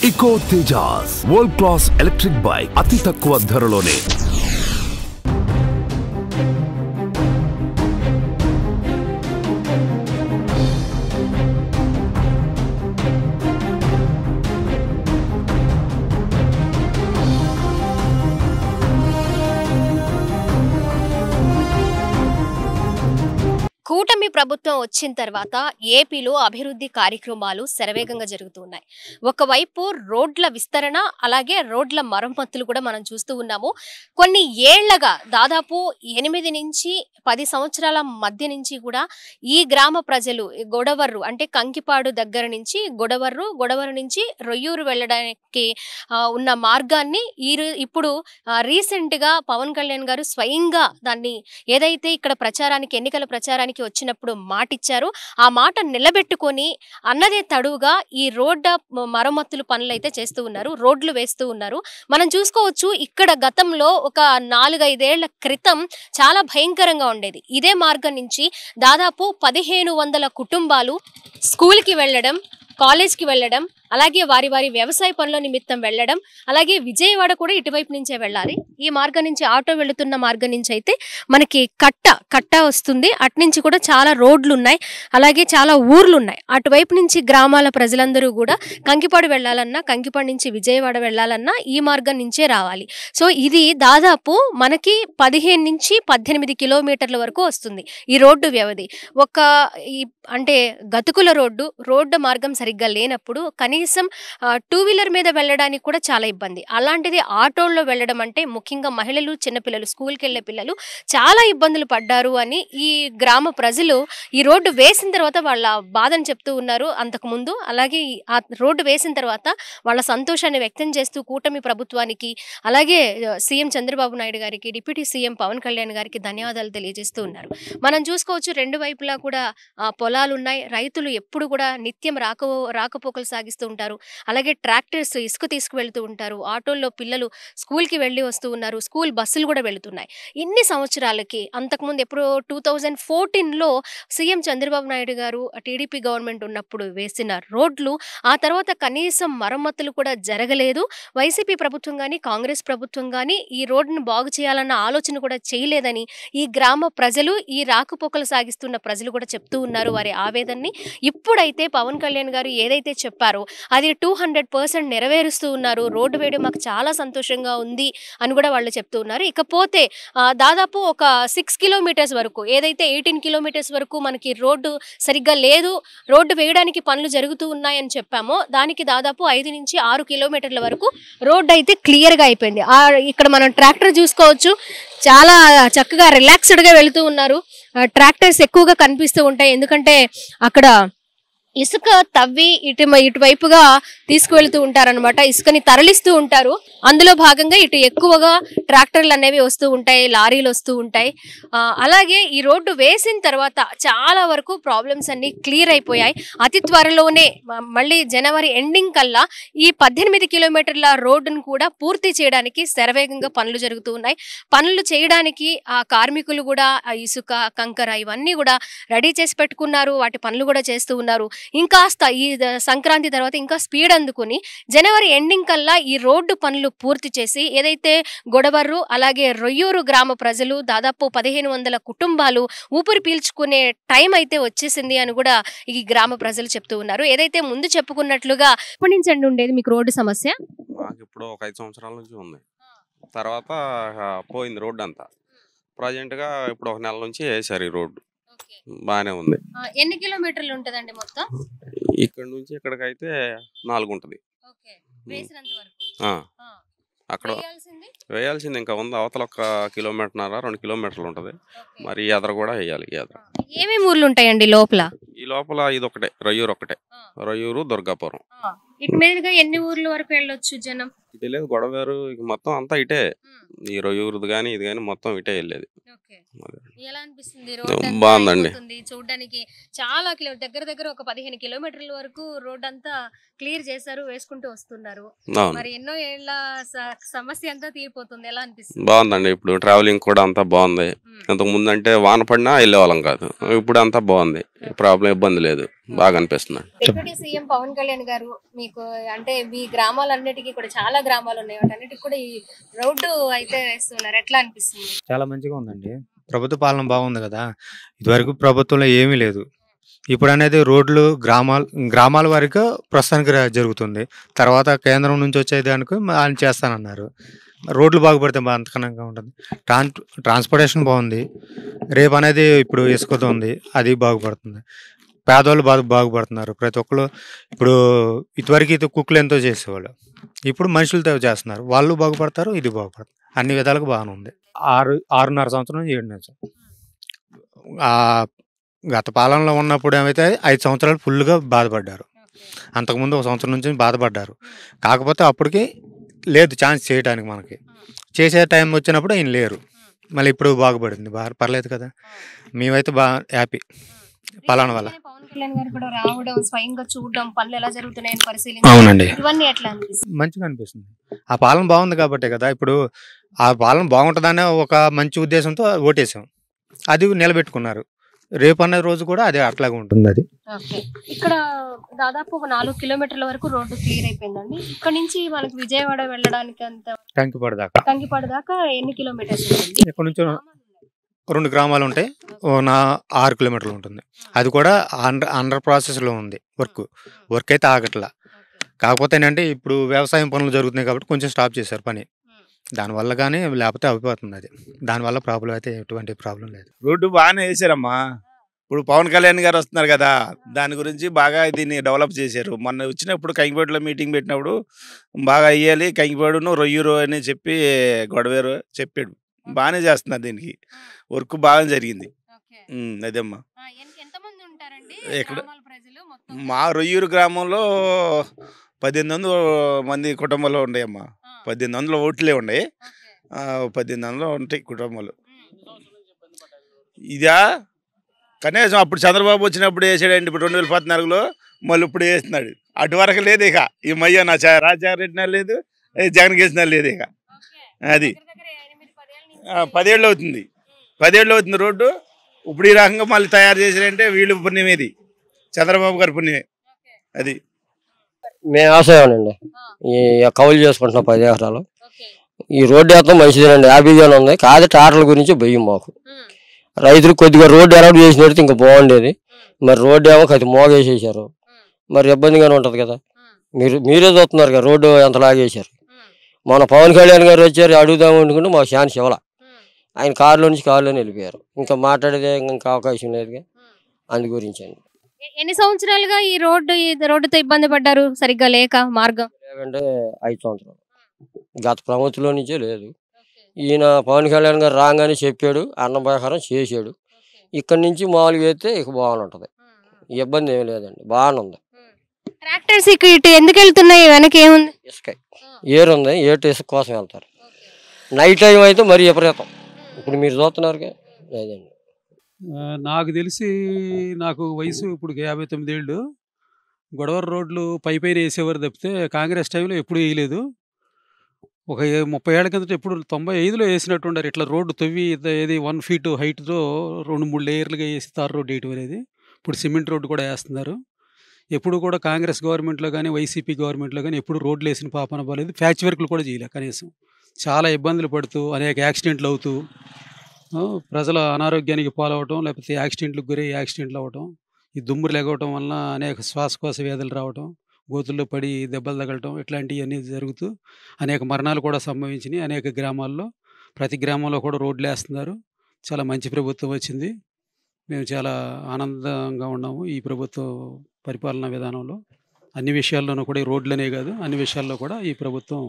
ఇకో Tejas world class electric bike అతి తక్కువ ధరలోనే. కూటమి ప్రభుత్వం వచ్చిన తర్వాత ఏపీలో అభివృద్ధి కార్యక్రమాలు శరవేగంగా జరుగుతున్నాయి. ఒకవైపు రోడ్ల విస్తరణ, అలాగే రోడ్ల మరమ్మతులు కూడా మనం చూస్తూ ఉన్నాము. కొన్ని ఏళ్లగా దాదాపు 8 నుంచి 10 సంవత్సరాల మధ్య నుంచి కూడా ఈ గ్రామ ప్రజలు గొడవర్రు అంటే కంకిపాడు దగ్గర నుంచి గొడవర్రు నుంచి రొయ్యూరు వెళ్ళడానికి ఉన్న మార్గాన్ని ఇప్పుడు రీసెంట్గా పవన్ కళ్యాణ్ గారు స్వయంగా దాన్ని ఏదైతే ఇక్కడ ప్రచారానికి ఎన్నికల ప్రచారానికి వచ్చినప్పుడు మాటిచ్చారు, ఆ మాట నిలబెట్టుకొని అన్నదే తడువుగా ఈ రోడ్ల మరమ్మతులు పనులు అయితే చేస్తూ ఉన్నారు, రోడ్లు వేస్తూ ఉన్నారు. మనం చూసుకోవచ్చు, ఇక్కడ గతంలో ఒక 4-5 ఏళ్ల క్రితం చాలా భయంకరంగా ఉండేది. ఇదే మార్గం నుంచి దాదాపు 1500 కుటుంబాలు స్కూల్కి వెళ్ళడం, కాలేజ్కి వెళ్ళడం, అలాగే వారి వ్యవసాయ పనుల నిమిత్తం వెళ్ళడం, అలాగే విజయవాడ కూడా ఇటువైపు నుంచే వెళ్ళాలి. ఈ మార్గం నుంచి ఆటో వెళుతున్న మార్గం నుంచి అయితే మనకి కట్ట వస్తుంది. అటు నుంచి కూడా చాలా రోడ్లు ఉన్నాయి, అలాగే చాలా ఊర్లు ఉన్నాయి. అటువైపు నుంచి గ్రామాల ప్రజలందరూ కూడా కంకిపాడు వెళ్ళాలన్నా, కంకిపాడు నుంచి విజయవాడ వెళ్ళాలన్నా ఈ మార్గం నుంచే రావాలి. సో ఇది దాదాపు మనకి 15 నుంచి 18 కిలోమీటర్ల వరకు వస్తుంది ఈ రోడ్డు వ్యవధి. అంటే గతుకుల రోడ్డు మార్గం సరిగ్గా లేనప్పుడు కనీసం 2 వీలర్ మీద వెళ్ళడానికి కూడా చాలా ఇబ్బంది. అలాంటిది ఆటోల్లో వెళ్ళడం అంటే ముఖ్యంగా మహిళలు, చిన్నపిల్లలు, స్కూల్కి వెళ్ళే పిల్లలు చాలా ఇబ్బందులు పడ్డారు అని ఈ గ్రామ ప్రజలు ఈ రోడ్డు వేసిన తర్వాత వాళ్ళ బాధను చెప్తూ ఉన్నారు అంతకుముందు. అలాగే ఆ రోడ్డు వేసిన తర్వాత వాళ్ళ సంతోషాన్ని వ్యక్తం చేస్తూ కూటమి ప్రభుత్వానికి, అలాగే సీఎం చంద్రబాబు నాయుడు గారికి, డిప్యూటీ సీఎం పవన్ కళ్యాణ్ గారికి ధన్యవాదాలు తెలియజేస్తూ ఉన్నారు. మనం చూసుకోవచ్చు, 2 వైపులా కూడా పొలాలు ఉన్నాయి. రైతులు ఎప్పుడు కూడా నిత్యం రాకపోకలు సాగిస్తూ ఉంటారు. అలాగే ట్రాక్టర్స్ ఇసుక తీసుకువెళ్తూ ఉంటారు. ఆటోల్లో పిల్లలు స్కూల్కి వెళ్ళి వస్తూ ఉన్నారు. స్కూల్ బస్సులు కూడా వెళుతున్నాయి. ఇన్ని సంవత్సరాలకి అంతకుముందు ఎప్పుడో 2014లో సీఎం చంద్రబాబు నాయుడు గారు టీడీపీ గవర్నమెంట్ ఉన్నప్పుడు వేసిన రోడ్లు ఆ తర్వాత కనీసం మరమ్మతులు కూడా జరగలేదు. వైసీపీ ప్రభుత్వం కానీ, కాంగ్రెస్ ప్రభుత్వం కానీ ఈ రోడ్డును బాగు చేయాలన్న ఆలోచన కూడా చేయలేదని ఈ గ్రామ ప్రజలు, ఈ రాకపోకలు సాగిస్తున్న ప్రజలు కూడా చెప్తూ ఉన్నారు వారి ఆవేదనని. ఇప్పుడైతే పవన్ కళ్యాణ్ గారు ఏదైతే చెప్పారో అది 200% నెరవేరుస్తూ ఉన్నారు. రోడ్డు వేయడం మాకు చాలా సంతోషంగా ఉంది అని కూడా వాళ్ళు చెప్తూ ఉన్నారు. ఇకపోతే దాదాపు ఒక 6 కిలోమీటర్స్ వరకు, ఏదైతే 18 కిలోమీటర్స్ వరకు మనకి రోడ్డు సరిగ్గా లేదు, రోడ్డు వేయడానికి పనులు జరుగుతూ ఉన్నాయని చెప్పామో దానికి దాదాపు 5 నుంచి 6 కిలోమీటర్ల వరకు రోడ్డు అయితే క్లియర్గా అయిపోయింది. ఇక్కడ మనం ట్రాక్టర్ చూసుకోవచ్చు, చాలా చక్కగా రిలాక్స్డ్గా వెళుతూ ఉన్నారు. ట్రాక్టర్స్ ఎక్కువగా కనిపిస్తూ ఉంటాయి, ఎందుకంటే అక్కడ ఇసుక తవ్వి ఇటువైపుగా తీసుకువెళ్తూ ఉంటారనమాట. ఇసుకని తరలిస్తూ ఉంటారు. అందులో భాగంగా ఇటు ఎక్కువగా ట్రాక్టర్లు అనేవి వస్తూ ఉంటాయి, లారీలు వస్తూ ఉంటాయి. అలాగే ఈ రోడ్డు వేసిన తర్వాత చాలా వరకు ప్రాబ్లమ్స్ అన్ని క్లియర్ అయిపోయాయి. అతి త్వరలోనే మళ్ళీ జనవరి ఎండింగ్ కల్లా ఈ 18 కిలోమీటర్ల రోడ్డును కూడా పూర్తి చేయడానికి శరవేగంగా పనులు జరుగుతూ ఉన్నాయి. పనులు చేయడానికి ఆ కార్మికులు కూడా ఇసుక, కంకర ఇవన్నీ కూడా రెడీ చేసి పెట్టుకున్నారు. వాటి పనులు కూడా చేస్తూ ఉన్నారు. ఇంకాస్త ఈ సంక్రాంతి తర్వాత ఇంకా స్పీడ్ అందుకుని జనవరి ఎండింగ్ కల్లా ఈ రోడ్డు పనులు పూర్తి చేసి ఏదైతే గొడవర్రు, అలాగే రొయ్యూరు గ్రామ ప్రజలు దాదాపు 1500 కుటుంబాలు ఊపిరి పీల్చుకునే టైం అయితే వచ్చేసింది అని కూడా ఈ గ్రామ ప్రజలు చెప్తూ ఉన్నారు. ఏదైతే ముందు చెప్పుకున్నట్లుగా ఎప్పటి నుంచి అండి ఉండేది మీకు రోడ్డు సమస్య? ఇప్పుడు ఒక 5 సంవత్సరాల నుంచి ఉంది. తర్వాత పోయింది రోడ్డు అంతా. ప్రజెంట్గా ఇప్పుడు ఒక నెల నుంచి వేసారు ఈ రోడ్డు, బాగానే ఉంది. ఎన్ని కిలోమీటర్లు ఉంటదండి మొత్తం? ఇక్కడ నుంచి ఇక్కడికైతే 4 ఉంటుంది. అక్కడ వేయాల్సింది ఇంకా ఉంది. అవతల 1 కిలోమీటర్న్నర 2 కిలోమీటర్లు ఉంటది. మరి ఎదర కూడా వేయాలి. ఏమేమి ఊర్లు ఉంటాయండి లోపల? ఈ లోపల ఇది ఒకటే, రొయ్యూరు ఒకటే, రొయ్యూరు, దుర్గాపురం. ఇటు మీదుగా ఎన్ని ఊర్ల వరకు వెళ్ళొచ్చు జనం? ఇటు లేదు, గొడవేరు మొత్తం అంతా ఇటే. ఈ రొయ్యూరుది కానీ ఇది కానీ మొత్తం ఇటే వెళ్ళేది. ఓకే. అదే. ఎలా అనిపిస్తుంది? రోడ్ అంతా బాగుందండి. అయిపోతుంది చూడడానికి. చాలా దగ్గర దగ్గర ఒక 15 కిలోమీటర్ల వరకు రోడ్ అంతా క్లియర్ చేశారు, వేసుకుంటూ వస్తున్నారు. అవును, మరి ఎన్నో ఏళ్ల సమస్య అంతా తీరిపోతుంది. ఎలా అనిపిస్తుంది? బాగుందండి. ఇప్పుడు ట్రావెలింగ్ కూడా అంతా బాగుంది. ఇంతకు ముందు అంటే వాన పడినా వెళ్ళేవాళ్ళం కాదు, ఇప్పుడు అంతా బాగుంది, ప్రాబ్లం ఇబ్బంది లేదు, బాగా అనిపిస్తుంది. డిప్యూటీ సీఎం పవన్ కళ్యాణ్ గారు మీకు అంటే మీ గ్రామాలన్నిటికీ కూడా చాలా గ్రామాలు ఉన్నాయి, వాటన్నిటికి కూడా ఈ రోడ్డు అయితే వేస్తున్నారు. ఎట్లా అనిపిస్తుంది? చాలా మంచిగా ఉందండి. ప్రభుత్వ పాలన బాగుంది కదా. ఇదివరకు ప్రభుత్వంలో ఏమీ లేదు. ఇప్పుడు అనేది రోడ్లు గ్రామాల వరకు ప్రస్తుతానికి జరుగుతుంది. తర్వాత కేంద్రం నుంచి వచ్చేదానికి ఆయన చేస్తానన్నారు. రోడ్లు బాగుపడితే బాగా అంతకనంగా ఉంటుంది. ట్రాన్స్పోర్టేషన్ బాగుంది. రేపు అనేది ఇప్పుడు ఇసుకతో ఉంది, అది బాగుపడుతుంది. పేదవాళ్ళు బాగుపడుతున్నారు. ప్రతి ఒక్కరు ఇప్పుడు ఇదివరకు కుక్కలు ఎంతో చేసేవాళ్ళు, ఇప్పుడు మనుషులతో చేస్తున్నారు. వాళ్ళు బాగుపడతారు, ఇది బాగుపడుతుంది. అన్ని విధాలుగా బాగానే ఉంది. 6.5 సంవత్సరం నుంచి 7 సంవత్సరం. గత పాలనలో ఉన్నప్పుడు ఏమైతే 5 సంవత్సరాలు ఫుల్గా బాధపడ్డారు. అంతకుముందు 1 సంవత్సరం నుంచి బాధపడ్డారు. కాకపోతే అప్పటికి లేదు ఛాన్స్ చేయడానికి. మనకి చేసే టైం వచ్చినప్పుడు ఆయన లేరు. మళ్ళీ ఇప్పుడు బాగుపడింది, పర్లేదు కదా. మేమైతే బాగా హ్యాపీ పాలన వల్ల. పవన్ కళ్యాణ్ గారు కూడా రావడం, స్వయంగా చూడడం, పనులు ఎలా జరుగుతున్నాయని పరిశీలించడం, అవునండి, ఇవన్నీ ఎట్లా అనిపిస్తుంది? మంచిగా అనిపిస్తుంది. ఆ పాలన బాగుంది కాబట్టే కదా ఇప్పుడు ఆ పాలన బాగుంటుందనే ఒక మంచి ఉద్దేశంతో ఓటేసాం. అది నిలబెట్టుకున్నారు. రేపు అనే రోజు కూడా అదే అట్లాగే ఉంటుంది. అది ఇక్కడ దాదాపు ఒక 4 కిలోమీటర్ల వరకు రోడ్డు క్లియర్ అయిపోయిందండి. ఇక్కడ నుంచి మనకి విజయవాడ వెళ్ళడానికి అంత కంకిపాడు దాకా ఎన్ని కిలోమీటర్స్ ఉంటుంది? ఇక్కడ నుంచి 2 గ్రామాలు ఉంటాయి. 6 కిలోమీటర్లు ఉంటుంది. అది కూడా అండర్ ప్రాసెస్లో ఉంది. వర్క్ అయితే ఆగట్లా. కాకపోతే ఏంటంటే ఇప్పుడు వ్యవసాయం పనులు జరుగుతున్నాయి కాబట్టి కొంచెం స్టాప్ చేశారు పని. దానివల్ల కానీ లేకపోతే అయిపోతుంది. అది దానివల్ల ప్రాబ్లం అయితే ఎటువంటి ప్రాబ్లం లేదు. రోడ్డు బాగానే వేసారమ్మా. ఇప్పుడు పవన్ కళ్యాణ్ గారు వస్తున్నారు కదా, దాని గురించి బాగా దీన్ని డెవలప్ చేశారు. మొన్న వచ్చినప్పుడు కంకిపేటలో మీటింగ్ పెట్టినప్పుడు బాగా అయ్యాలి కంకిపేడును రొయ్యూరు అని చెప్పి గొడవేరు చెప్పాడు. బాగానే చేస్తున్నారు. దీనికి వర్క్ బాగా జరిగింది. అదేమ్మా. ఇక్కడ మా రొయ్యూరు గ్రామంలో 1800 మంది కుటుంబాలు ఉన్నాయమ్మా. 1800 ఓట్లే ఉన్నాయి. 1800 ఉంటాయి కుటుంబాలు. ఇదా కనీసం అప్పుడు చంద్రబాబు వచ్చినప్పుడు వేసాడండి. ఇప్పుడు 2014లో మళ్ళీ ఇప్పుడు వేస్తున్నాడు. అటు వరకు లేదు ఇక. ఈ మయ్య నా రాజశేఖర రెడ్డి లేదు, జగన్ వేసిన లేదు ఇక. అది 10 ఏళ్ళు అవుతుంది. 10 ఏళ్ళు అవుతుంది రోడ్డు. ఇప్పుడు ఈ రకంగా మళ్ళీ తయారు చేసారంటే వీళ్ళు పుణ్యమేది, చంద్రబాబు గారి పుణ్యమే. అది మేము వ్యవసాయమేనండి. ఈ కౌలు చేసుకుంటున్నాం 10 ఎకరాలు. ఈ రోడ్డు వేస్తాం మంచిదేనండి, హ్యాపీగానే ఉంది. కాదు టాటర్ల గురించి భయం మాకు. రైతులు కొద్దిగా రోడ్డు అలౌట్ చేసినట్టు ఇంకా బాగుండేది. మరి రోడ్డు ఏమో కొద్ది మోగేసేసారు. మరి ఇబ్బందిగానే ఉంటుంది కదా. మీరే చూస్తున్నారు కదా రోడ్డు ఎంత లాగేశారు. మన పవన్ కళ్యాణ్ గారు వచ్చారు, అడుగుదాం అనుకుంటే మా ఛాన్స్ ఇవ్వాల. ఆయన కారులోనే వెళ్ళిపోయారు. ఇంకా మాట్లాడేదే ఇంకా అవకాశం లేదుగా. అందు గురించి అండి. ఎన్ని సంవత్సరాలుగా ఈ రోడ్డుతో ఇబ్బంది పడ్డారు? సరిగ్గా లేక మార్గం లేకంటే 5 సంవత్సరాలు. గత ప్రభుత్వంలో నుంచే లేదు. ఈయన పవన్ కళ్యాణ్ గారు రాగానే చెప్పాడు, అన్న ప్రకారం చేసాడు. ఇక్కడ నుంచి మామూలుగా అయితే ఇక బాగుంటుంది. ఇబ్బంది ఏమి లేదండి, బాగానే ఉంది. ట్రాక్టర్స్ ఇటు ఎందుకు వెళ్తున్నాయి? వెనక ఏముంది? ఇసుక ఏరుంది. ఇసుక కోసం వెళ్తారు. నైట్ టైం అయితే మరీ విపరీతం. ఇప్పుడు మీరు చూస్తున్నారు లేదండి. నాకు తెలిసి నాకు వయసు ఇప్పుడు 59 ఏళ్ళు. గొడవర రోడ్లు పైన వేసేవారు తప్పితే కాంగ్రెస్ టైంలో ఎప్పుడు వేయలేదు. ఒక 30 ఏళ్ల కిందట ఎప్పుడు 95లో వేసినట్టుండారు. ఇట్లా రోడ్డు తవ్వి ఏది 1 ఫీట్ హైట్తో 2-3 లేయర్లుగా వేసి తార్ రోడ్డు వేయటం అనేది. ఇప్పుడు సిమెంట్ రోడ్డు కూడా వేస్తున్నారు. ఎప్పుడు కూడా కాంగ్రెస్ గవర్నమెంట్లో కానీ వైసీపీ గవర్నమెంట్లో కానీ ఎప్పుడు రోడ్లు వేసిన పాపన పోలేదు. ప్యాచ్ వర్క్లు కూడా చేయలే కనీసం. చాలా ఇబ్బందులు పడుతూ అనేక యాక్సిడెంట్లు అవుతూ ప్రజల అనారోగ్యానికి పాలవటం, లేకపోతే యాక్సిడెంట్లకు యాక్సిడెంట్లు అవ్వటం, ఈ దుమ్మురు లెగవటం వలన అనేక శ్వాసకోశ వ్యాధులు రావటం, గోతుల్లో పడి దెబ్బలు తగలటం, ఇట్లాంటివన్నీ జరుగుతూ అనేక మరణాలు కూడా సంభవించినాయి అనేక గ్రామాల్లో. ప్రతి గ్రామంలో కూడా రోడ్లు వేస్తున్నారు. చాలా మంచి ప్రభుత్వం వచ్చింది. మేము చాలా ఆనందంగా ఉన్నాము ఈ ప్రభుత్వ పరిపాలనా విధానంలో. అన్ని విషయాల్లోనూ కూడా ఈ రోడ్లనే కాదు, అన్ని విషయాల్లో కూడా ఈ ప్రభుత్వం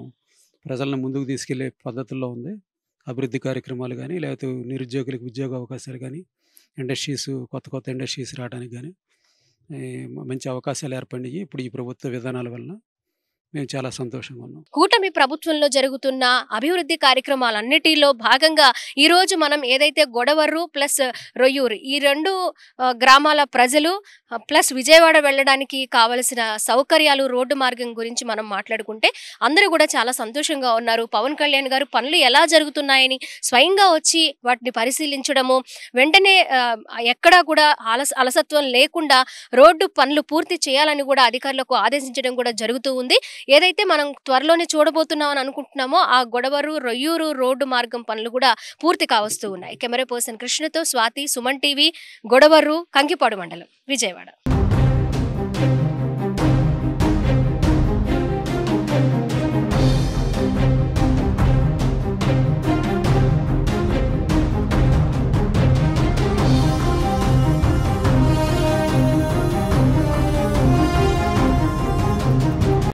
ప్రజలను ముందుకు తీసుకెళ్లే పద్ధతుల్లో ఉంది. అభివృద్ధి కార్యక్రమాలు కానీ, లేకపోతే నిరుద్యోగులకు ఉద్యోగ అవకాశాలు కానీ, ఇండస్ట్రీస్ కొత్త ఇండస్ట్రీస్ రావడానికి కానీ మంచి అవకాశాలు ఏర్పడినాయి ఇప్పుడు ఈ ప్రభుత్వ విధానాల వలన. మేము చాలా సంతోషంగా ఉన్నాం. కూటమి ప్రభుత్వంలో జరుగుతున్న అభివృద్ధి కార్యక్రమాలన్నిటిలో భాగంగా ఈ రోజు మనం ఏదైతే గొడవర్రు ప్లస్ రొయ్యూరు ఈ 2 గ్రామాల ప్రజలు ప్లస్ విజయవాడ వెళ్ళడానికి కావలసిన సౌకర్యాలు రోడ్డు మార్గం గురించి మనం మాట్లాడుకుంటే అందరూ కూడా చాలా సంతోషంగా ఉన్నారు. పవన్ కళ్యాణ్ గారు పనులు ఎలా జరుగుతున్నాయని స్వయంగా వచ్చి వాటిని పరిశీలించడము, వెంటనే ఎక్కడా కూడా అలసత్వం లేకుండా రోడ్డు పనులు పూర్తి చేయాలని కూడా అధికారులకు ఆదేశించడం కూడా జరుగుతూ ఉంది. ఏదైతే మనం త్వరలోనే చూడబోతున్నామని అనుకుంటున్నామో ఆ గొడవరు రొయ్యూరు రోడ్డు మార్గం పనులు కూడా పూర్తి కావస్తూ ఉన్నాయి. కెమెరా పర్సన్ కృష్ణతో స్వాతి, సుమన్ టీవీ, గొడవరు, కంకిపాడు మండలం, విజయవాడ.